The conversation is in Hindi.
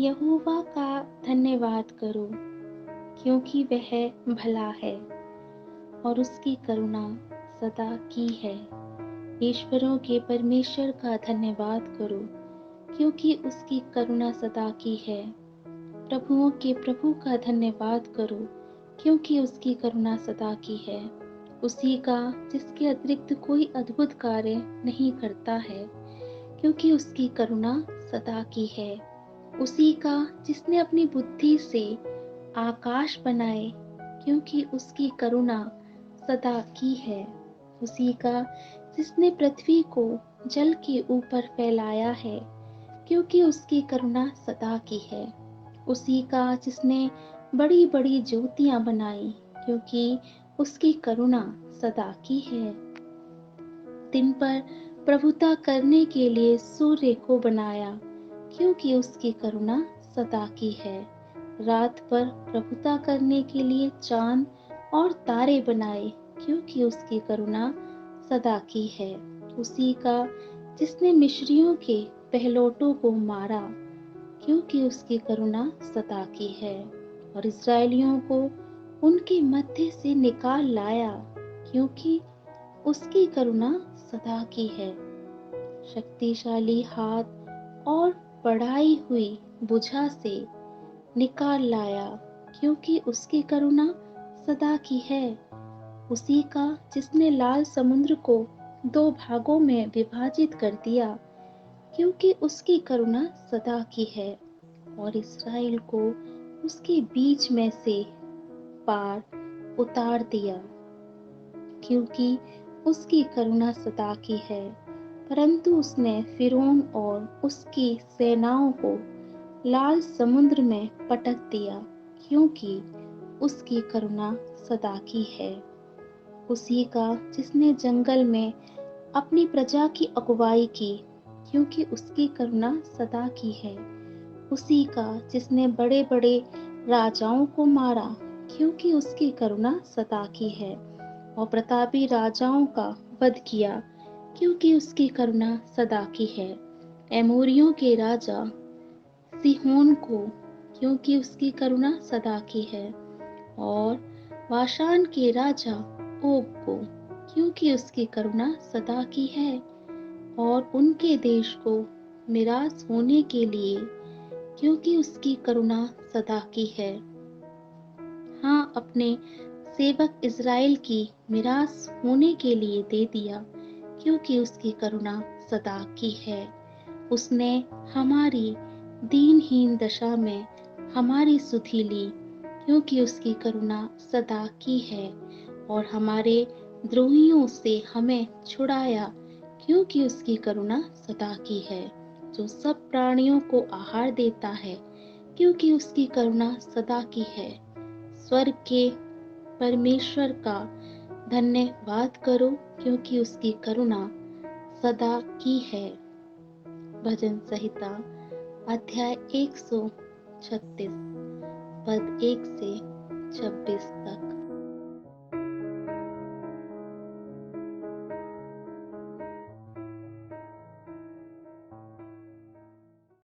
यहोवा का धन्यवाद करो, क्योंकि वह भला है और उसकी करुणा सदा की है। ईश्वरों के परमेश्वर का धन्यवाद करो, क्योंकि उसकी करुणा सदा की है। प्रभुओं के प्रभु का धन्यवाद करो, क्योंकि उसकी करुणा सदा की है। उसी का जिसके अतिरिक्त कोई अद्भुत कार्य नहीं करता है, क्योंकि उसकी करुणा सदा की है। उसी का जिसने अपनी बुद्धि से आकाश बनाए, क्योंकि उसकी करुणा सदा की है। उसी का जिसने पृथ्वी को जल के ऊपर फैलाया है, क्योंकि उसकी करुणा सदा की है। उसी का जिसने बड़ी बड़ी ज्योतियां बनाई, क्योंकि उसकी करुणा सदा की है। दिन पर प्रभुता करने के लिए सूर्य को बनाया, क्योंकि उसकी करुणा सदा की है। रात पर प्रभुता करने के लिए चांद और तारे बनाए, क्योंकि उसकी करुणा सदा की है। उसी का जिसने मिस्रियों के पहलौठों को मारा, क्योंकि उसकी करुणा सदा की है। और इस्राएलियों को उनके मध्य से निकाल लाया, क्योंकि उसकी करुणा सदा की है। शक्तिशाली हाथ और बढ़ाई हुई भुजा से निकाल लाया, क्योंकि उसकी करुणा सदा की है। उसी का जिसने लाल समुद्र को दो भागों में विभाजित कर दिया, क्योंकि उसकी करुणा सदा की है। और इस्राएल को उसके बीच में से पार उतार दिया, क्योंकि उसकी करुणा सदा की है। परंतु उसने फिरौन और उसकी सेनाओं को लाल समुद्र में पटक दिया, क्योंकि उसकी करुणा सदा की है। उसी का जिसने जंगल में अपनी प्रजा की अगुवाई की, क्योंकि उसकी करुणा सदा की है। उसी का जिसने बड़े बड़े राजाओं को मारा, क्योंकि उसकी करुणा सदा की है। और प्रतापी राजाओं का वध किया, क्योंकि उसकी करुणा सदा की है। एमोरियों के राजा सिहोन को, क्योंकि उसकी करुणा सदा की है। और बाशान के राजा ओग को, क्योंकि उसकी करुणा सदा की है। और उनके देश को मिरास होने के लिए, क्योंकि उसकी करुणा सदा की है। हाँ, अपने सेवक इज़राइल की मिरास होने के लिए दे दिया, क्योंकि उसकी करुणा सदा की है। उसने हमारी दीनहीन दशा में हमारी सुधि ली, क्योंकि उसकी करुणा सदा की है। और हमारे द्रोहियों से हमें छुड़ाया, क्योंकि उसकी करुणा सदा की है। जो सब प्राणियों को आहार देता है, क्योंकि उसकी करुणा सदा की है। स्वर्ग के परमेश्वर का धन्यवाद करो, क्योंकि उसकी करुणा सदा की है। भजन संहिता अध्याय 136 पद 1 से 26 तक।